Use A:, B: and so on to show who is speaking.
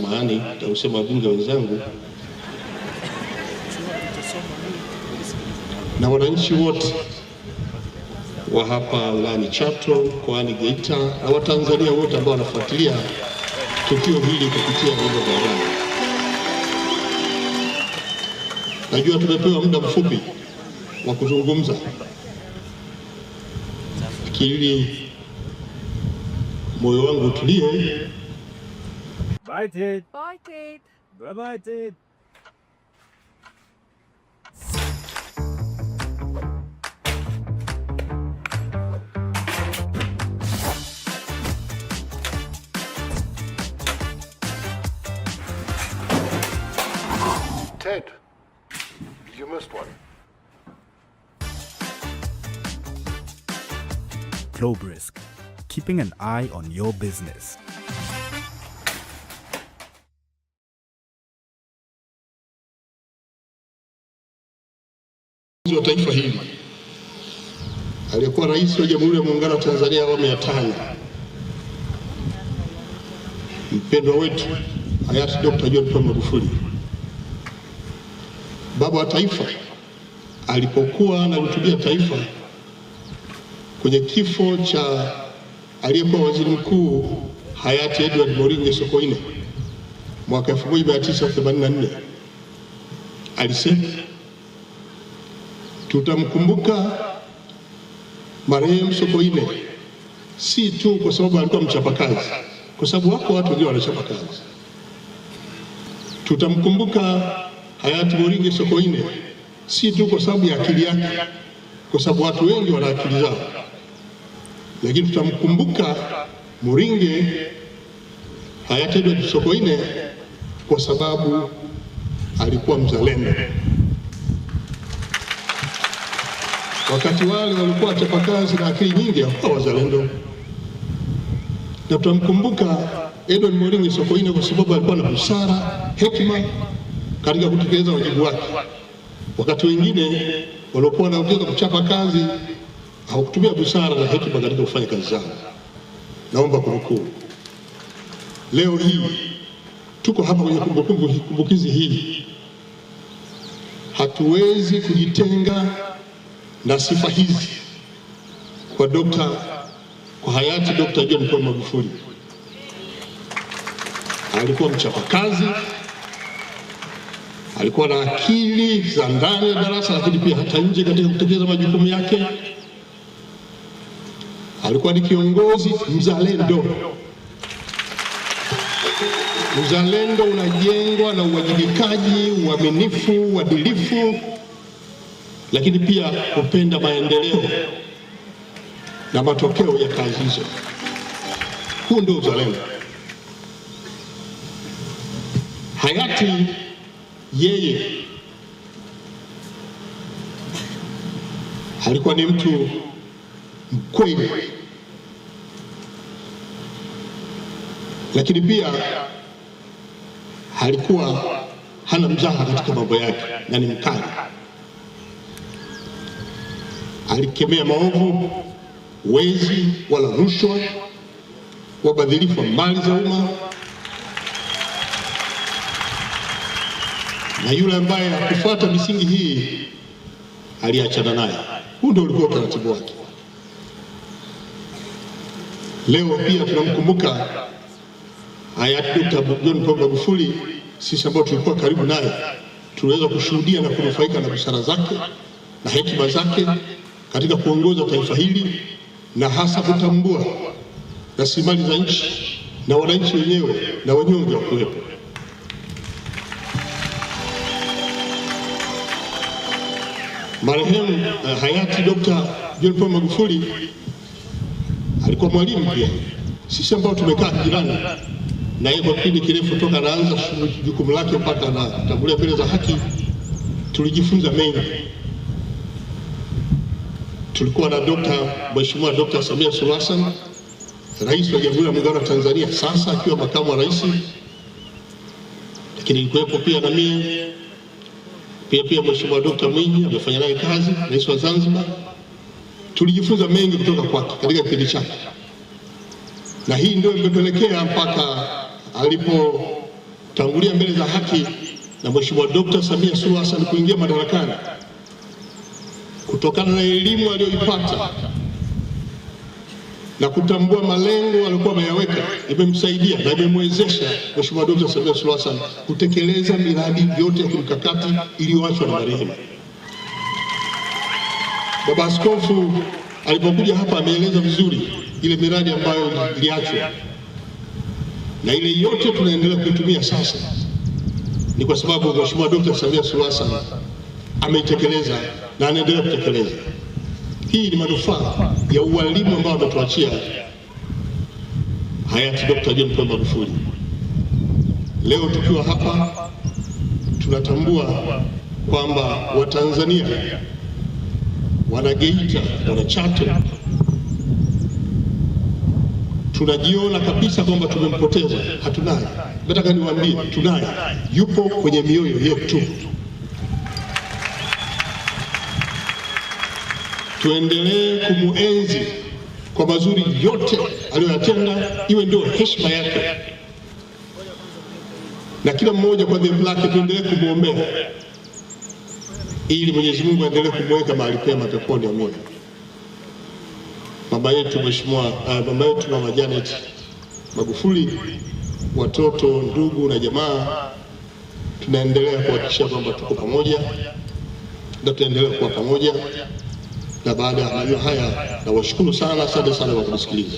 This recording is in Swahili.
A: samahani, tausema wabunge wenzangu na wananchi wote wa hapa wilayani Chato, mkoani Geita na Watanzania wote ambao wanafuatilia tukio hili kupitia vyombo vya habari. Najua tumepewa muda mfupi wa kuzungumza, ili moyo wangu utulie.
B: Bite it. Bite it. Bite it.
C: Ted, you missed one.
D: Globerisk, keeping an eye on your business.
A: Wa taifa hili aliyekuwa rais wa Jamhuri ya Muungano wa Tanzania awamu ya 5, mpendwa wetu hayati Dr. John Pombe Magufuli, baba wa taifa, alipokuwa anahutubia taifa kwenye kifo cha aliyekuwa waziri mkuu hayati Edward Moringe Sokoine mwaka 1984, alisema tutamkumbuka marehemu Sokoine si tu kwa sababu alikuwa mchapakazi, kwa sababu wako watu wengine wanachapa kazi. Tutamkumbuka hayati Moringe Sokoine si tu kwa sababu ya akili yake, kwa sababu watu wengi wana akili zao, lakini tutamkumbuka Moringe hayati Edward Sokoine kwa sababu alikuwa mzalendo. Wakati wale walikuwa wachapakazi na akili nyingi, hawakuwa wazalendo. Na tutamkumbuka Edward Moringe Sokoine kwa sababu alikuwa na busara, hekima katika kutekeleza wajibu wake. Wakati wengine waliokuwa wanaongeza kuchapa kazi hawakutumia busara na hekima katika kufanya kazi zao. Naomba kunukuu, leo hii tuko hapa kwenye kumbukizi hii, hatuwezi kujitenga na sifa hizi kwa hayati Dr. John Pombe Magufuli. Alikuwa mchapakazi, alikuwa na akili za ndani ya darasa, lakini pia hata nje katika kutekeleza majukumu yake. Alikuwa ni kiongozi mzalendo. Uzalendo unajengwa na uwajibikaji, uaminifu, uadilifu, lakini pia kupenda maendeleo na matokeo ya kazi hizo. Huu ndio uzalendo. Hayati yeye alikuwa ni mtu mkweli, lakini pia alikuwa hana mzaha katika mambo yake na ni mkali. Alikemea maovu, wezi wala rushwa, wabadhilifu wa mali za umma, na yule ambaye hakufuata misingi hii aliachana naye. Huu ndio ulikuwa utaratibu wake. Leo pia tunamkumbuka hayati Dr. John Pombe Magufuli. Sisi ambao tulikuwa karibu naye tuliweza kushuhudia na kunufaika na busara zake na hekima zake katika kuongoza taifa hili, na hasa kutambua rasilimali za nchi na wananchi wenyewe na wanyonge wa kuwepo. Marehemu hayati Dr. John Pombe Magufuli alikuwa mwalimu pia. Sisi ambao tumekaa jirani na yeye kwa kipindi kirefu toka anaanza jukumu lake mpaka anatangulia mbele za haki, tulijifunza mengi. Tulikuwa na Mheshimiwa Dr. Samia Suluhu Hassan, Rais wa Jamhuri ya Muungano wa Tanzania sasa akiwa makamu wa rais, lakini nilikuwepo pia na mimi pia Mheshimiwa Dr. Mwinyi amefanya naye kazi, Rais wa Zanzibar. Tulijifunza mengi kutoka kwake katika kipindi chake, na hii ndio imepelekea mpaka tangulia mbele za haki na Mheshimiwa Dr. Samia Suluhu Hassan kuingia madarakani, kutokana na elimu aliyoipata na kutambua malengo aliyokuwa ameyaweka, imemsaidia na imemwezesha Mheshimiwa Dr. Samia Suluhu Hassan kutekeleza miradi yote ya kimkakati iliyoachwa na marehemu. Baba Askofu alipokuja hapa ameeleza vizuri ile miradi ambayo iliachwa, na ile yote tunaendelea kuitumia sasa ni kwa sababu Mheshimiwa Dr. Samia Suluhu Hassan ameitekeleza na anaendelea kutekeleza. Hii ni manufaa ya ualimu ambao ametuachia hayati Dr. John Pombe Magufuli. Leo tukiwa hapa tunatambua kwamba Watanzania, wana Geita, wana Chato, tunajiona kabisa kwamba tumempoteza. Hatunaye. Nataka niwaambie tunaye, yupo kwenye mioyo yetu. Tuendelee kumuenzi kwa mazuri yote aliyoyatenda, iwe ndio heshima yake, na kila mmoja kwa dhehebu lake tuendelee kumwombea ili Mwenyezi Mungu aendelee kumweka mahali pema peponi. Amina. Mama yetu Mama Janet Magufuli, watoto, ndugu na jamaa, tunaendelea kuhakikisha kwamba tuko pamoja na tuendelee kuwa pamoja. Na baada ya haya nawashukuru sana, asante sana kwa kunisikiliza.